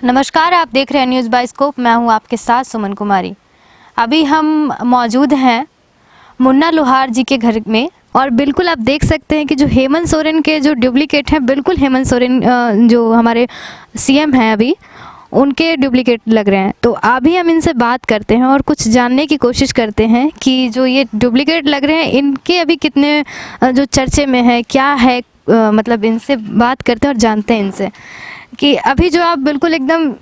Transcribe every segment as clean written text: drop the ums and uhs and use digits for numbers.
नमस्कार, आप देख रहे हैं न्यूज़ बाइस्कोप। मैं हूं आपके साथ सुमन कुमारी। अभी हम मौजूद हैं मुन्ना लोहार जी के घर में और बिल्कुल आप देख सकते हैं कि जो हेमंत सोरेन के जो डुप्लीकेट हैं, बिल्कुल हेमंत सोरेन जो हमारे सीएम हैं अभी, उनके डुप्लीकेट लग रहे हैं। तो अभी हम इनसे बात करते हैं और कुछ जानने की कोशिश करते हैं कि जो ये डुप्लीकेट लग रहे हैं इनके अभी कितने जो चर्चे में है, क्या है, मतलब इनसे बात करते हैं और जानते हैं इनसे कि अभी जो आप बिल्कुल एकदम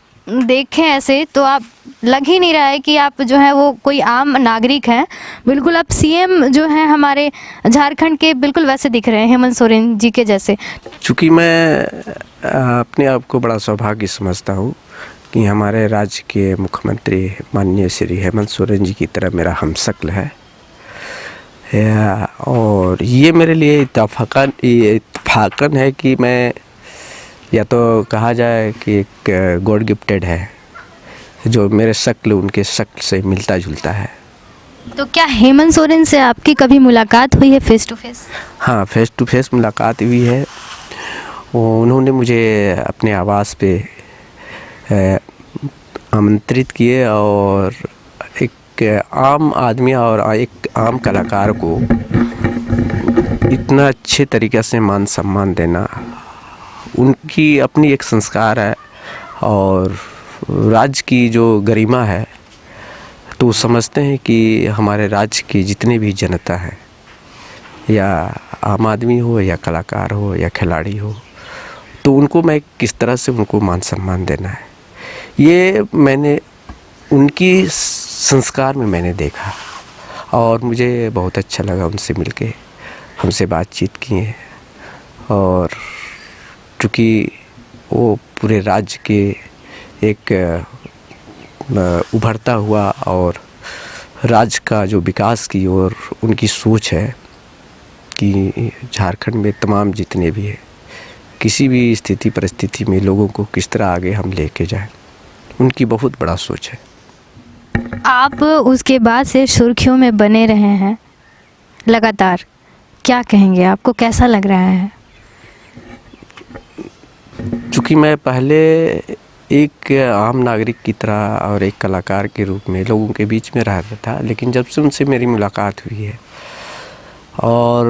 देखें ऐसे तो आप लग ही नहीं रहा है कि आप जो है वो कोई आम नागरिक हैं। बिल्कुल आप सीएम जो हैं हमारे झारखंड के, बिल्कुल वैसे दिख रहे हैं हेमंत सोरेन जी के जैसे। चूँकि मैं अपने आप को बड़ा सौभाग्य समझता हूँ कि हमारे राज्य के मुख्यमंत्री माननीय श्री हेमंत सोरेन जी की तरह मेरा हमशक्ल है। और ये मेरे लिए इत्तफाकन है कि मैं, या तो कहा जाए कि एक गॉड गिफ्टेड है, जो मेरे शक्ल उनके शक्ल से मिलता जुलता है। तो क्या हेमंत सोरेन से आपकी कभी मुलाकात हुई है फेस टू फेस? हाँ, फेस टू फेस मुलाकात हुई है। उन्होंने मुझे अपने आवास पे आमंत्रित किए और एक आम आदमी और एक आम कलाकार को इतना अच्छे तरीक़े से मान सम्मान देना उनकी अपनी एक संस्कार है और राज्य की जो गरिमा है। तो समझते हैं कि हमारे राज्य की जितनी भी जनता है, या आम आदमी हो या कलाकार हो या खिलाड़ी हो, तो उनको मैं किस तरह से उनको मान सम्मान देना है, ये मैंने उनकी संस्कार में मैंने देखा और मुझे बहुत अच्छा लगा उनसे मिलके। हमसे बातचीत किए और चूँकि वो पूरे राज्य के एक उभरता हुआ और राज्य का जो विकास की ओर उनकी सोच है कि झारखंड में तमाम जितने भी है, किसी भी स्थिति परिस्थिति में लोगों को किस तरह आगे हम लेके जाएं, उनकी बहुत बड़ा सोच है। आप उसके बाद से सुर्खियों में बने रहे हैं लगातार, क्या कहेंगे, आपको कैसा लग रहा है? चूँकि मैं पहले एक आम नागरिक की तरह और एक कलाकार के रूप में लोगों के बीच में रहता था, लेकिन जब से उनसे मेरी मुलाकात हुई है और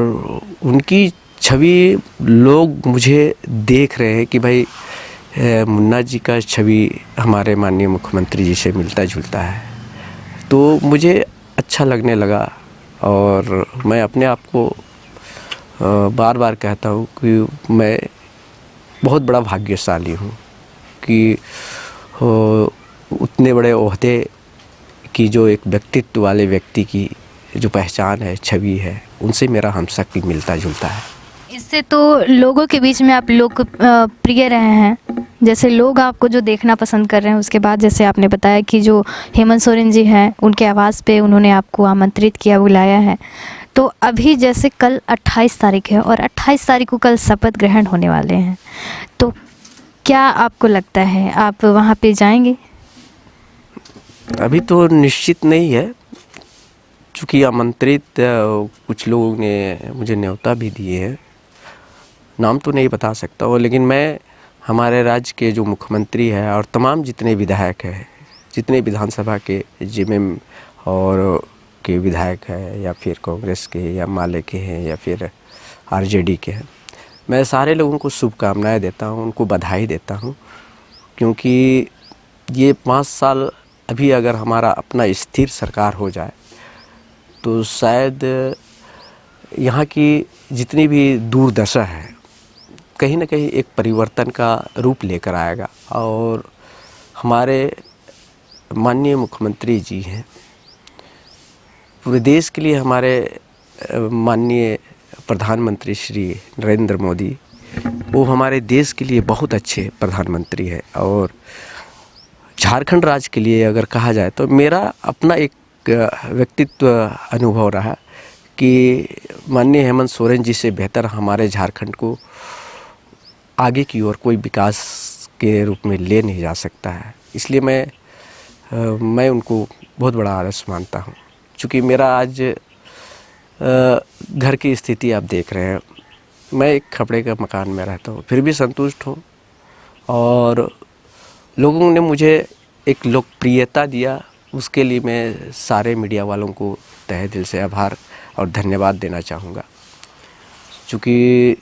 उनकी छवि लोग मुझे देख रहे हैं कि भाई मुन्ना जी का छवि हमारे माननीय मुख्यमंत्री जी से मिलता जुलता है, तो मुझे अच्छा लगने लगा। और मैं अपने आप को बार बार कहता हूँ कि मैं बहुत बड़ा भाग्यशाली हूँ कि उतने बड़े ओहदे की जो एक व्यक्तित्व वाले व्यक्ति की जो पहचान है, छवि है, उनसे मेरा हमशक्ल मिलता जुलता है। इससे तो लोगों के बीच में आप लोग प्रिय रहे हैं, जैसे लोग आपको जो देखना पसंद कर रहे हैं। उसके बाद जैसे आपने बताया कि जो हेमंत सोरेन जी हैं उनके आवाज़ पे उन्होंने आपको आमंत्रित किया, बुलाया है। तो अभी जैसे कल 28 तारीख है और 28 तारीख को कल शपथ ग्रहण होने वाले हैं, तो क्या आपको लगता है आप वहाँ पे जाएंगे? अभी तो निश्चित नहीं है, चूँकि आमंत्रित कुछ लोगों ने मुझे न्योता भी दिए हैं, नाम तो नहीं बता सकता हूँ, लेकिन मैं हमारे राज्य के जो मुख्यमंत्री है और तमाम जितने विधायक हैं, जितने विधानसभा के जेएमएम और के विधायक हैं, या फिर कांग्रेस के या माले के हैं या फिर आरजेडी के हैं, मैं सारे लोगों को शुभकामनाएं देता हूं, उनको बधाई देता हूं। क्योंकि ये 5 साल अभी अगर हमारा अपना स्थिर सरकार हो जाए तो शायद यहाँ की जितनी भी दुर्दशा है कहीं ना कहीं एक परिवर्तन का रूप लेकर आएगा। और हमारे माननीय मुख्यमंत्री जी हैं, पूरे देश के लिए हमारे माननीय प्रधानमंत्री श्री नरेंद्र मोदी, वो हमारे देश के लिए बहुत अच्छे प्रधानमंत्री है। और झारखंड राज्य के लिए अगर कहा जाए तो मेरा अपना एक व्यक्तित्व अनुभव रहा कि माननीय हेमंत सोरेन जी से बेहतर हमारे झारखंड को आगे की ओर कोई विकास के रूप में ले नहीं जा सकता है। इसलिए मैं उनको बहुत बड़ा आदर्श मानता हूँ। चूँकि मेरा आज घर की स्थिति आप देख रहे हैं, मैं एक खपड़े का मकान में रहता हूँ, फिर भी संतुष्ट हूँ। और लोगों ने मुझे एक लोकप्रियता दिया, उसके लिए मैं सारे मीडिया वालों को तहे दिल से आभार और धन्यवाद देना चाहूँगा। चूँकि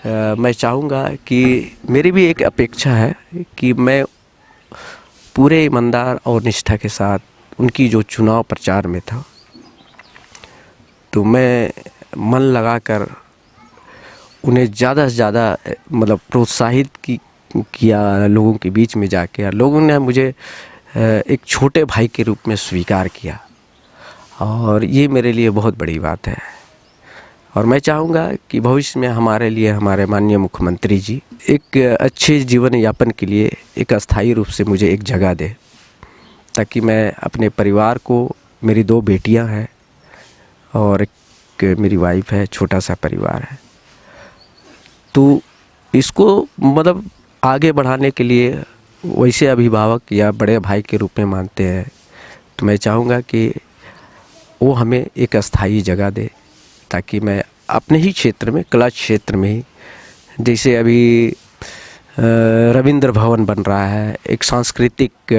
मैं चाहूँगा कि मेरी भी एक अपेक्षा है कि मैं पूरे ईमानदार और निष्ठा के साथ उनकी जो चुनाव प्रचार में था, तो मैं मन लगाकर उन्हें ज़्यादा से ज़्यादा मतलब प्रोत्साहित किया लोगों के बीच में जाके, और लोगों ने मुझे एक छोटे भाई के रूप में स्वीकार किया, और ये मेरे लिए बहुत बड़ी बात है। और मैं चाहूँगा कि भविष्य में हमारे लिए हमारे माननीय मुख्यमंत्री जी एक अच्छे जीवन यापन के लिए एक अस्थायी रूप से मुझे एक जगह दे, ताकि मैं अपने परिवार को, मेरी 2 बेटियां हैं और एक मेरी वाइफ है, छोटा सा परिवार है, तो इसको मतलब आगे बढ़ाने के लिए वैसे अभिभावक या बड़े भाई के रूप में मानते हैं, तो मैं चाहूँगा कि वो हमें एक अस्थाई जगह दे, ताकि मैं अपने ही क्षेत्र में, कला क्षेत्र में ही, जैसे अभी रविंद्र भवन बन रहा है, एक सांस्कृतिक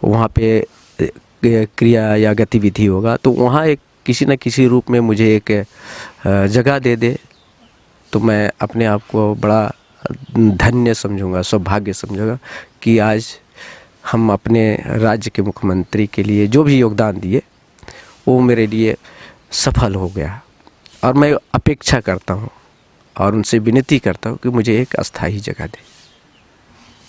वहाँ पे क्रिया या गतिविधि होगा, तो वहाँ एक किसी न किसी रूप में मुझे एक जगह दे, तो मैं अपने आप को बड़ा धन्य समझूंगा, सौभाग्य समझूंगा कि आज हम अपने राज्य के मुख्यमंत्री के लिए जो भी योगदान दिए वो मेरे लिए सफल हो गया। और मैं अपेक्षा करता हूँ और उनसे विनती करता हूँ कि मुझे एक अस्थाई जगह दें।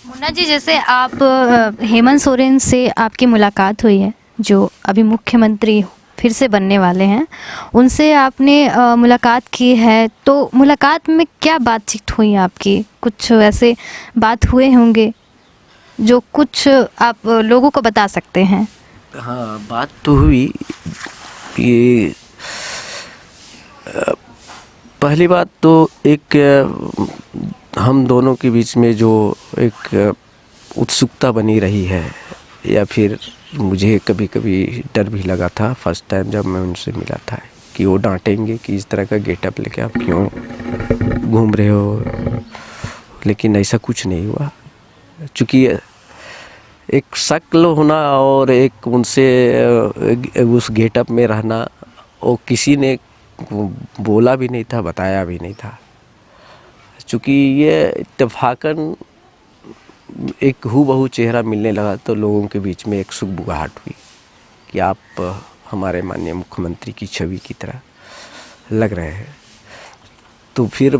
मुन्ना जी, जैसे आप हेमंत सोरेन से आपकी मुलाकात हुई है, जो अभी मुख्यमंत्री फिर से बनने वाले हैं, उनसे आपने मुलाकात की है, तो मुलाकात में क्या बातचीत हुई आपकी? कुछ ऐसे बात हुए होंगे जो कुछ आप लोगों को बता सकते हैं? हाँ, बात तो हुई कि पहली बात तो एक हम दोनों के बीच में जो एक उत्सुकता बनी रही है, या फिर मुझे कभी कभी डर भी लगा था फर्स्ट टाइम जब मैं उनसे मिला था, कि वो डांटेंगे कि इस तरह का गेटअप लेके आप क्यों घूम रहे हो, लेकिन ऐसा कुछ नहीं हुआ। चूँकि एक शक्ल होना और एक उनसे उस गेटअप में रहना, वो किसी ने बोला भी नहीं था, बताया भी नहीं था। चूँकि ये इत्तेफाकन एक हूबहू चेहरा मिलने लगा, तो लोगों के बीच में एक सुगबुगाहट हुई कि आप हमारे माननीय मुख्यमंत्री की छवि की तरह लग रहे हैं। तो फिर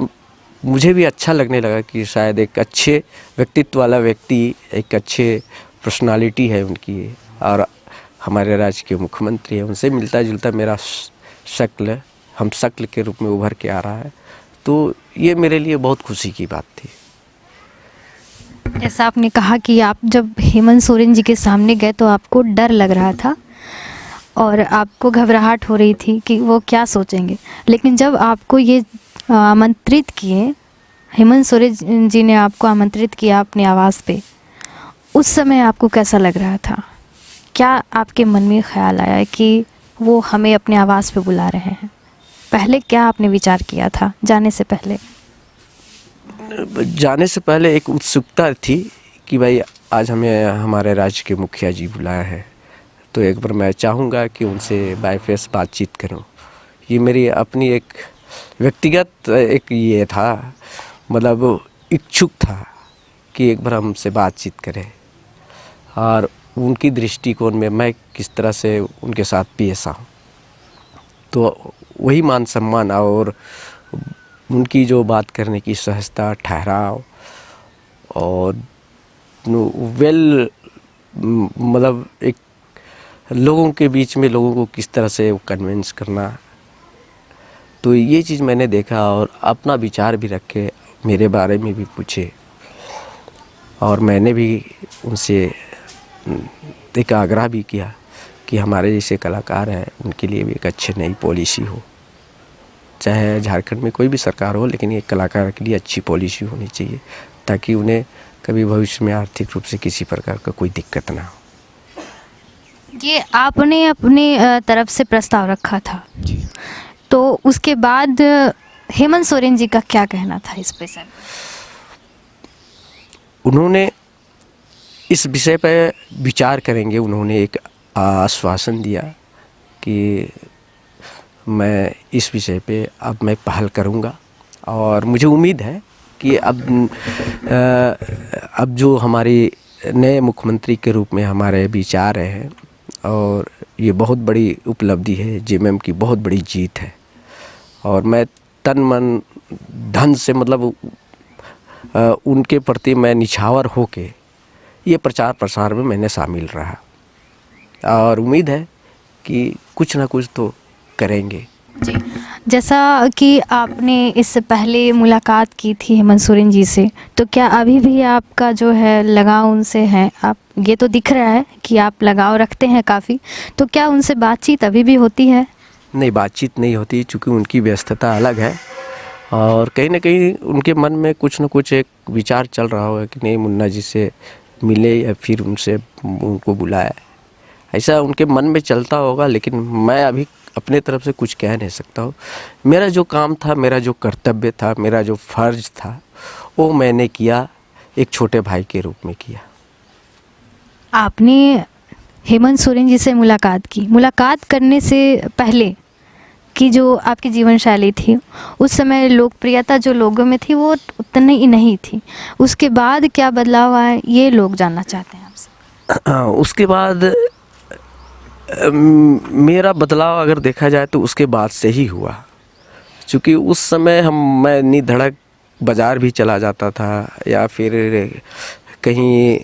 मुझे भी अच्छा लगने लगा कि शायद एक अच्छे व्यक्तित्व वाला व्यक्ति, एक अच्छे पर्सनालिटी है उनकी, और हमारे राज्य के मुख्यमंत्री हैं, उनसे मिलता जुलता मेरा शक्ल, हम शक्ल के रूप में उभर के आ रहा है, तो ये मेरे लिए बहुत खुशी की बात थी। जैसा आपने कहा कि आप जब हेमंत सोरेन जी के सामने गए तो आपको डर लग रहा था और आपको घबराहट हो रही थी कि वो क्या सोचेंगे, लेकिन जब आपको ये आमंत्रित किए, हेमंत सोरेन जी ने आपको आमंत्रित किया अपने आवास पे, उस समय आपको कैसा लग रहा था? क्या आपके मन में ख्याल आया कि वो हमें अपने आवास पे बुला रहे हैं? पहले क्या आपने विचार किया था जाने से पहले? जाने से पहले एक उत्सुकता थी कि भाई आज हमें हमारे राज्य के मुखिया जी बुलाया है, तो एक बार मैं चाहूँगा कि उनसे बाय फेस बातचीत करूँ। ये मेरी अपनी एक व्यक्तिगत एक ये था, मतलब इच्छुक था कि एक बार हमसे बातचीत करें और उनकी दृष्टिकोण में मैं किस तरह से उनके साथ पेश आऊँ। तो वही मान सम्मान और उनकी जो बात करने की सहजता, ठहराव और वेल मतलब एक लोगों के बीच में लोगों को किस तरह से कन्विंस करना, तो ये चीज़ मैंने देखा और अपना विचार भी रखे, मेरे बारे में भी पूछे, और मैंने भी उनसे एक आग्रह भी किया कि हमारे जैसे कलाकार हैं उनके लिए भी एक अच्छी नई पॉलिसी हो, चाहे झारखंड में कोई भी सरकार हो, लेकिन ये कलाकार के लिए अच्छी पॉलिसी होनी चाहिए, ताकि उन्हें कभी भविष्य में आर्थिक रूप से किसी प्रकार का कोई दिक्कत ना हो। ये आपने अपने तरफ से प्रस्ताव रखा था, तो उसके बाद हेमंत सोरेन जी का क्या कहना था इस पे सर? उन्होंने इस विषय पर विचार करेंगे। उन्होंने एक आश्वासन दिया कि मैं इस विषय पे अब मैं पहल करूँगा, और मुझे उम्मीद है कि अब जो हमारे नए मुख्यमंत्री के रूप में हमारे बीच आ रहे हैं, और ये बहुत बड़ी उपलब्धि है, जेएमएम की बहुत बड़ी जीत है। और मैं तन मन धन से मतलब उनके प्रति मैं निछावर होके ये प्रचार प्रसार में मैंने शामिल रहा, और उम्मीद है कि कुछ ना कुछ तो करेंगे। जी, जैसा कि आपने इससे पहले मुलाकात की थी हेमंत सोरेन जी से, तो क्या अभी भी आपका जो है लगाव उनसे है? आप ये तो दिख रहा है कि आप लगाव रखते हैं काफ़ी, तो क्या उनसे बातचीत अभी भी होती है? नहीं, बातचीत नहीं होती, चूँकि उनकी व्यस्तता अलग है, और कहीं ना कहीं उनके मन में कुछ न कुछ एक विचार चल रहा होगा कि नहीं, मुन्ना जी से मिले या फिर उनको बुलाए, ऐसा उनके मन में चलता होगा। लेकिन मैं अभी अपने तरफ से कुछ कह नहीं सकता हूँ। मेरा जो काम था, मेरा जो कर्तव्य था, मेरा जो फ़र्ज़ था, वो मैंने किया, एक छोटे भाई के रूप में किया। आपने हेमंत सोरेन जी से मुलाकात की, मुलाकात करने से पहले की जो आपकी जीवन शैली थी, उस समय लोकप्रियता जो लोगों में थी वो उतनी ही नहीं थी। उसके बाद क्या बदलाव आया, ये लोग जानना चाहते हैं आपसे। उसके बाद मेरा बदलाव अगर देखा जाए तो उसके बाद से ही हुआ, क्योंकि उस समय मैं निधड़क बाज़ार भी चला जाता था, या फिर कहीं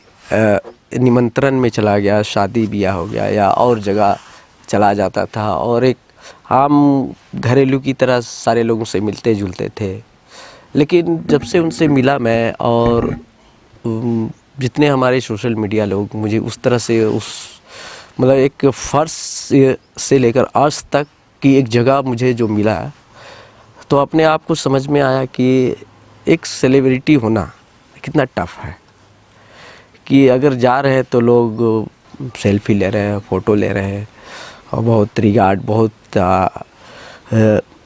निमंत्रण में चला गया, शादी ब्याह हो गया, या और जगह चला जाता था, और एक आम घरेलू की तरह सारे लोगों से मिलते जुलते थे। लेकिन जब से उनसे मिला मैं, और जितने हमारे सोशल मीडिया लोग मुझे उस तरह से मतलब एक फर्श से लेकर आज तक की एक जगह मुझे जो मिला, तो अपने आप को समझ में आया कि एक सेलिब्रिटी होना कितना टफ है। कि अगर जा रहे हैं तो लोग सेल्फी ले रहे हैं, फ़ोटो ले रहे हैं, और बहुत रिगार्ड, बहुत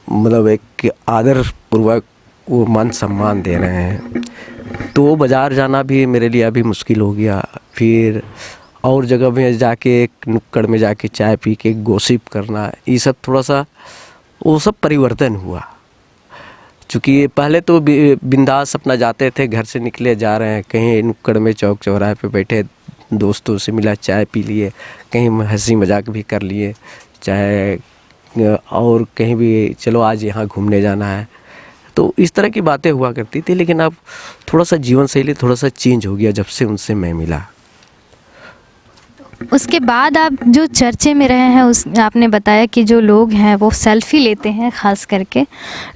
मतलब एक आदर पूर्वक वो मान सम्मान दे रहे हैं। तो बाज़ार जाना भी मेरे लिए अभी मुश्किल हो गया। फिर और जगह में जाके, एक नुक्कड़ में जाके चाय पी के गॉसिप करना, ये सब थोड़ा सा वो सब परिवर्तन हुआ। चूँकि पहले तो बिंदास अपना जाते थे, घर से निकले जा रहे हैं, कहीं नुक्कड़ में चौक चौराहे पे बैठे दोस्तों से मिला, चाय पी लिए, कहीं हंसी मजाक भी कर लिए, चाहे और कहीं भी चलो आज यहाँ घूमने जाना है, तो इस तरह की बातें हुआ करती थी। लेकिन अब थोड़ा सा जीवन शैली थोड़ा सा चेंज हो गया जब से उनसे मैं मिला। उसके बाद आप जो चर्चे में रहे हैं, उस आपने बताया कि जो लोग हैं वो सेल्फ़ी लेते हैं, ख़ास करके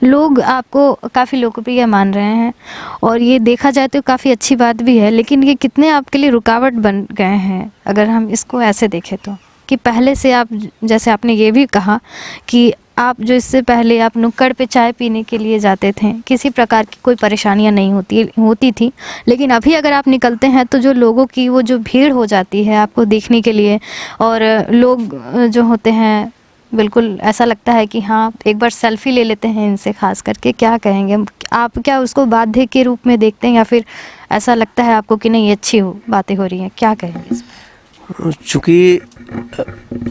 लोग आपको काफ़ी लोकप्रिय मान रहे हैं, और ये देखा जाए तो काफ़ी अच्छी बात भी है। लेकिन ये कितने आपके लिए रुकावट बन गए हैं, अगर हम इसको ऐसे देखें तो, कि पहले से आप, जैसे आपने ये भी कहा कि आप जो इससे पहले आप नुक्कड़ पे चाय पीने के लिए जाते थे, किसी प्रकार की कोई परेशानियां नहीं होती थी, लेकिन अभी अगर आप निकलते हैं तो जो लोगों की वो जो भीड़ हो जाती है आपको देखने के लिए, और लोग जो होते हैं, बिल्कुल ऐसा लगता है कि हाँ एक बार सेल्फ़ी ले लेते हैं इनसे। ख़ास करके क्या कहेंगे आप, क्या उसको बाध्य के रूप में देखते हैं, या फिर ऐसा लगता है आपको कि नहीं अच्छी बातें हो रही हैं, क्या कहेंगे इसमें? चूँकि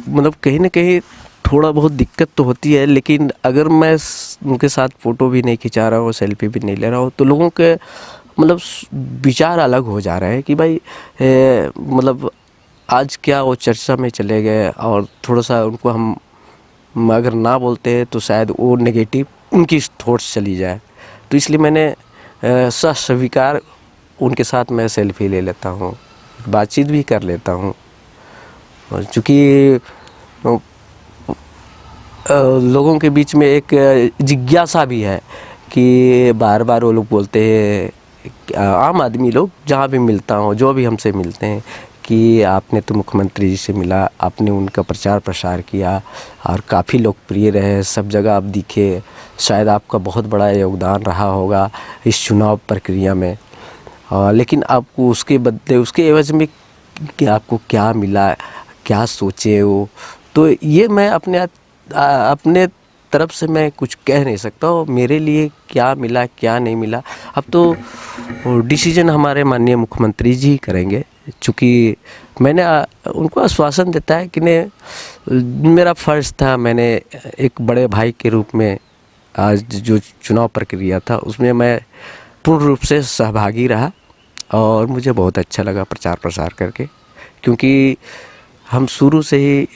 मतलब कहीं ना कहीं थोड़ा बहुत दिक्कत तो होती है, लेकिन अगर मैं उनके साथ फ़ोटो भी नहीं खिंचा रहा हूँ, सेल्फी भी नहीं ले रहा हूँ, तो लोगों के मतलब विचार अलग हो जा रहे हैं कि भाई मतलब आज क्या वो चर्चा में चले गए, और थोड़ा सा उनको हम अगर ना बोलते हैं तो शायद वो नेगेटिव उनकी थॉट्स चली जाए। तो इसलिए मैंने सस्वीकार उनके साथ मैं सेल्फी ले लेता हूँ, बातचीत भी कर लेता हूँ। और चूँकि लोगों के बीच में एक जिज्ञासा भी है कि बार बार वो लोग बोलते हैं, आम आदमी लोग जहाँ भी मिलता हूँ, जो भी हमसे मिलते हैं, कि आपने तो मुख्यमंत्री जी से मिला, आपने उनका प्रचार प्रसार किया और काफ़ी लोकप्रिय रहे, सब जगह आप दिखे, शायद आपका बहुत बड़ा योगदान रहा होगा इस चुनाव प्रक्रिया में। लेकिन आपको उसके बदले, उसके एवज में कि आपको क्या मिला, क्या सोचे वो, तो ये मैं अपने तरफ से मैं कुछ कह नहीं सकता हूँ। मेरे लिए क्या मिला क्या नहीं मिला, अब तो डिसीजन हमारे माननीय मुख्यमंत्री जी करेंगे, चूँकि मैंने उनको आश्वासन देता है कि नहीं, मेरा फ़र्ज़ था, मैंने एक बड़े भाई के रूप में आज जो चुनाव प्रक्रिया था उसमें मैं पूर्ण रूप से सहभागी रहा और मुझे बहुत अच्छा लगा प्रचार प्रसार करके, क्योंकि हम शुरू से ही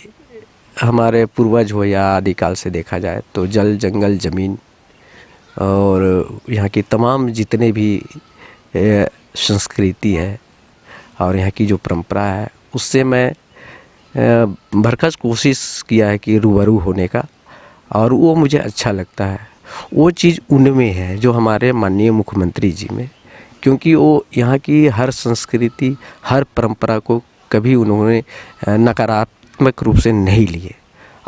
हमारे पूर्वज हो या आदिकाल से देखा जाए तो जल जंगल ज़मीन और यहाँ की तमाम जितने भी संस्कृति है और यहाँ की जो परंपरा है उससे मैं भरसक कोशिश किया है कि रूबरू होने का, और वो मुझे अच्छा लगता है। वो चीज़ उनमें है जो हमारे माननीय मुख्यमंत्री जी में, क्योंकि वो यहाँ की हर संस्कृति हर परंपरा को कभी उन्होंने नकारात्मक रूप से नहीं लिए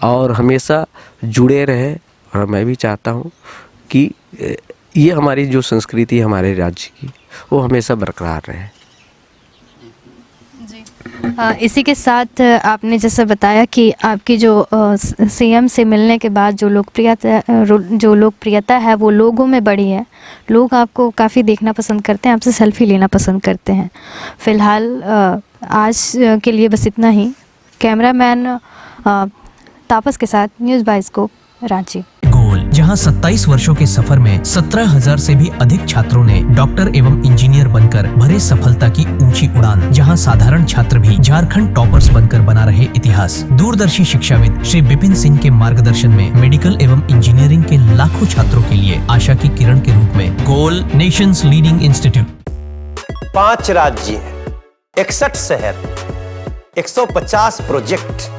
और हमेशा जुड़े रहे। और मैं भी चाहता हूँ कि ये हमारी जो संस्कृति है हमारे राज्य की वो हमेशा बरकरार रहे। इसी के साथ आपने जैसे बताया कि आपकी जो सीएम से मिलने के बाद जो लोकप्रियता है वो लोगों में बढ़ी है। लोग आपको काफ़ी देखना पसंद करते हैं, आपसे सेल्फी लेना पसंद करते हैं। फ़िलहाल आज के लिए बस इतना ही। कैमरामैन तापस के साथ न्यूज़ बाइस्कोप रांची। जहां 27 वर्षों के सफर में 17,000 से भी अधिक छात्रों ने डॉक्टर एवं इंजीनियर बनकर भरे सफलता की ऊंची उड़ान, जहां साधारण छात्र भी झारखंड टॉपर्स बनकर बना रहे इतिहास। दूरदर्शी शिक्षाविद श्री विपिन सिंह के मार्गदर्शन में मेडिकल एवं इंजीनियरिंग के लाखों छात्रों के लिए आशा की किरण के रूप में गोल नेशंस लीडिंग इंस्टीट्यूट। 5 राज्य, 61 शहर, 150 प्रोजेक्ट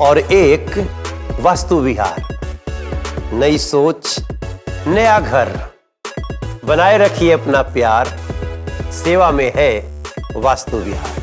और एक वास्तु विहार। नई सोच, नया घर। बनाए रखिए अपना प्यार, सेवा में है वास्तु विहार।